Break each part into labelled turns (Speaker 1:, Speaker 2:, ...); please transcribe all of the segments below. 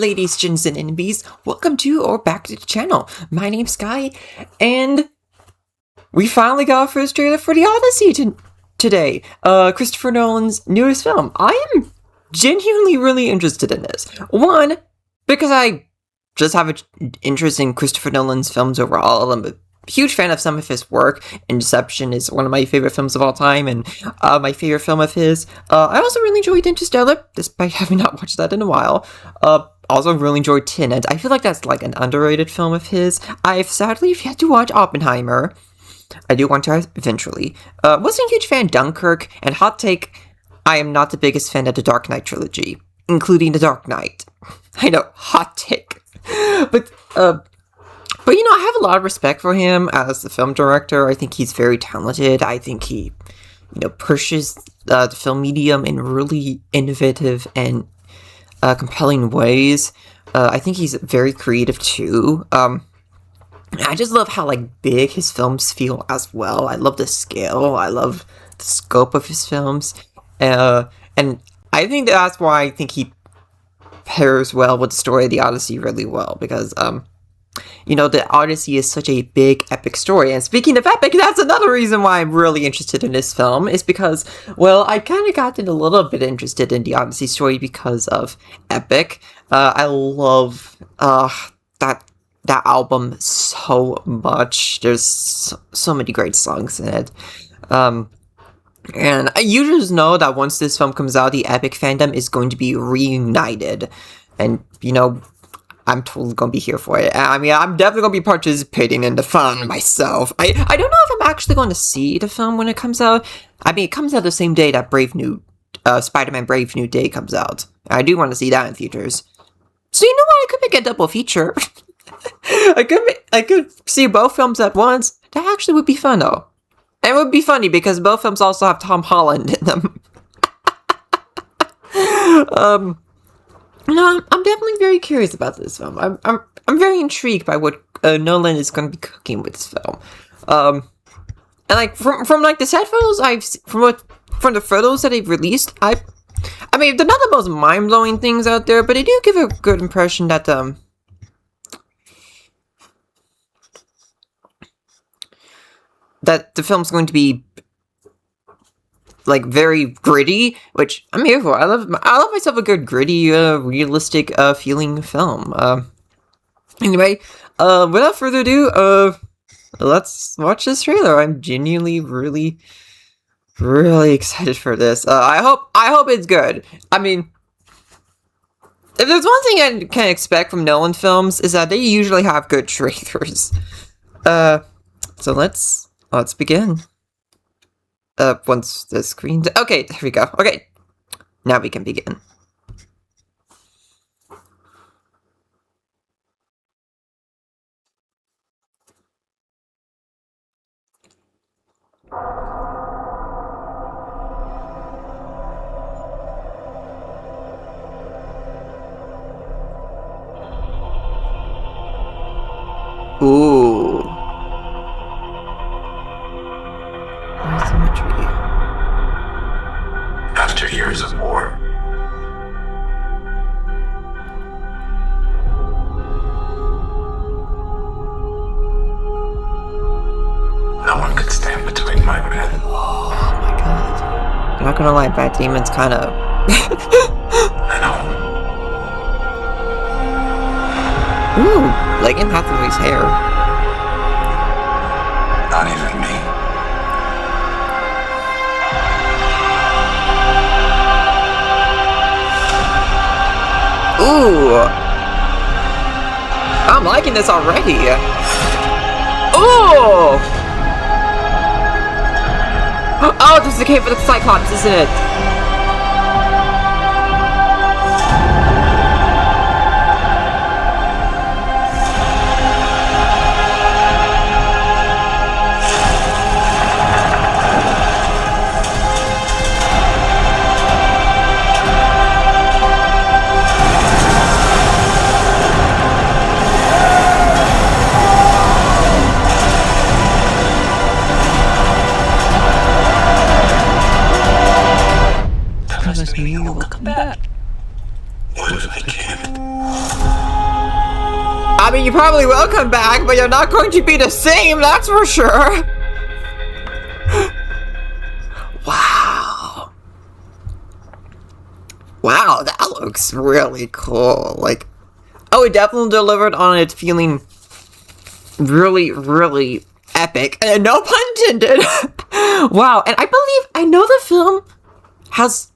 Speaker 1: ladies, gens, and enemies. Welcome to or back to the channel. My name's Sky, and we finally got our first trailer for the Odssey today. Christopher Nolan's newest film. I am genuinely really interested in this. One, because I just have an interest in Christopher Nolan's films overall. I'm a huge fan of some of his work. Inception is one of my favorite films of all time, and my favorite film of his. I also really enjoyed Interstellar, despite having not watched that in a while. Also really enjoyed Tenet. I feel like that's like an underrated film of his. I've sadly yet to watch Oppenheimer. I do want to eventually. Wasn't a huge fan of Dunkirk, and hot take, I am not the biggest fan of the Dark Knight trilogy, including The Dark Knight. I know, hot take. But you know, I have a lot of respect for him as the film director. I think he's very talented. I think he, pushes the film medium in really innovative and compelling ways. I think he's very creative too. I just love how big his films feel as well. I love the scale. I love the scope of his films, and I think that's why I think he pairs well with the story of the Odssey really well, because the Odssey is such a big, epic story. And speaking of epic, that's another reason why I'm really interested in this film, is because, well, I kind of gotten a little bit interested in the Odssey story because of epic. I love that album so much. There's so many great songs in it. And you just know that once this film comes out, the epic fandom is going to be reunited. And, I'm totally going to be here for it. I mean, I'm definitely going to be participating in the fun myself. I don't know if I'm actually going to see the film when it comes out. I mean, it comes out the same day that Spider-Man Brave New Day comes out. I do want to see that in theaters. So you know what? I could make a double feature. I could see both films at once. That actually would be fun, though. And it would be funny because both films also have Tom Holland in them. No, I'm definitely very curious about this film. I'm very intrigued by what Nolan is going to be cooking with this film. And from the set photos from the photos that they've released, I mean, they're not the most mind-blowing things out there, but they do give a good impression that that the film's going to be very gritty, which I'm here for. I love myself a good gritty, realistic feeling film. Anyway, without further ado, let's watch this trailer. I'm genuinely really, really excited for this. I hope it's good. I mean, if there's one thing I can expect from Nolan films, is that they usually have good trailers. So let's begin. Once the screen... Okay, there we go. Okay, now we can begin. Ooh. Symmetry.
Speaker 2: After years of war, no one could stand between my men.
Speaker 1: Oh my god. I'm not gonna lie, Matt Damon's kind of...
Speaker 2: I know.
Speaker 1: Ooh, like in Hathaway's hair.
Speaker 2: Not even me.
Speaker 1: Ooh! I'm liking this already! Ooh! Oh, this is the cave for the Cyclops, isn't it?
Speaker 2: You will come back. What if I can't?
Speaker 1: I mean, you probably will come back, but you're not going to be the same, that's for sure. Wow. Wow, that looks really cool. Like, oh, it definitely delivered on it feeling really, really epic. And no pun intended. Wow, and I know the film has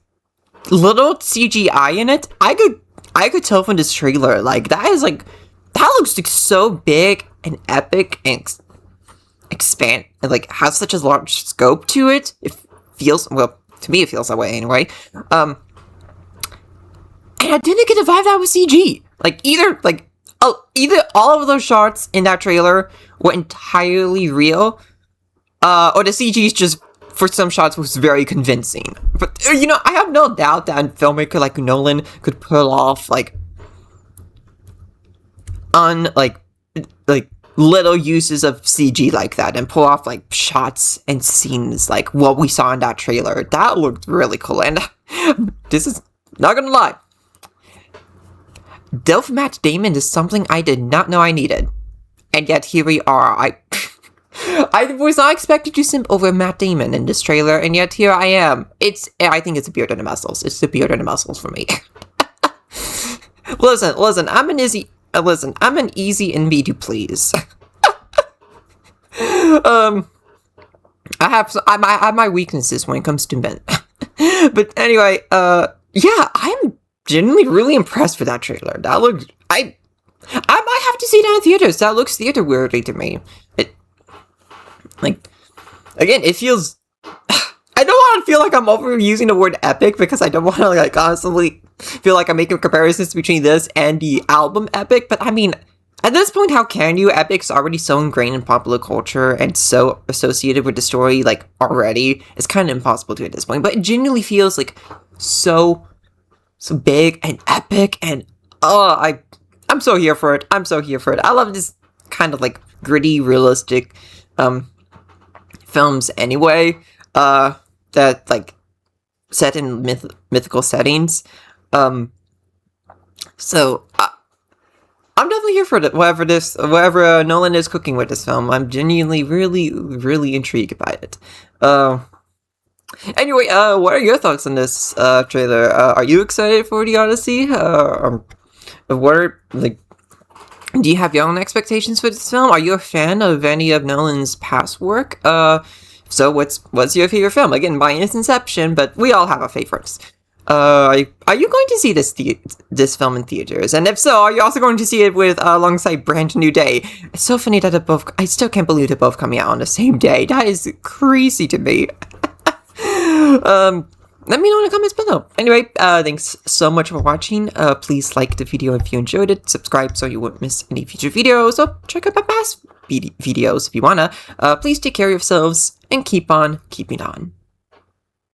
Speaker 1: little CGI in it. I could tell from this trailer, like, that looks like so big and epic and expand, and like has such a large scope to it. It feels, well, to me it feels that way anyway. And I didn't get the vibe that was CG. Like either all of those shots in that trailer were entirely real, or the CG just for some shots was very convincing. But I have no doubt that a filmmaker like Nolan could pull off like little uses of CG like that and pull off like shots and scenes like what we saw in that trailer. That looked really cool, and this is not gonna lie, dilf Matt Damon is something I did not know I needed, and yet here we are. I was not expected to simp over Matt Damon in this trailer, and yet here I am. I think it's the beard and the muscles. It's the beard and the muscles for me. Listen, I'm an easy envy to please. I have my weaknesses when it comes to men. But anyway, yeah, I'm genuinely really impressed with that trailer. That looked, I might have to see that in theaters. That looks theater worthy to me. Again, it feels, I don't want to feel like I'm overusing the word epic, because I don't want to like constantly feel like I'm making comparisons between this and the album Epic, but I mean, at this point, how can you? Epic's already so ingrained in popular culture and so associated with the story, like, already. It's kind of impossible to at this point, but it genuinely feels like so big and epic, and I'm so here for it. I'm so here for it. I love this kind of like gritty, realistic films anyway, that like set in mythical settings. So I'm definitely here for it. Whatever Nolan is cooking with this film, I'm genuinely really, really intrigued by it. Anyway, what are your thoughts on this trailer? Are you excited for the Odssey? Do you have your own expectations for this film? Are you a fan of any of Nolan's past work? So what's your favorite film? Again, mine is Inception, but we all have our favorites. Are you going to see this film in theaters? And if so, are you also going to see it with alongside Brand New Day? It's so funny that I still can't believe they're both coming out on the same day. That is crazy to me. Let me know in the comments below. Anyway, thanks so much for watching. Please like the video if you enjoyed it. Subscribe so you won't miss any future videos. Or check out my past videos if you wanna. Please take care of yourselves and keep on keeping on.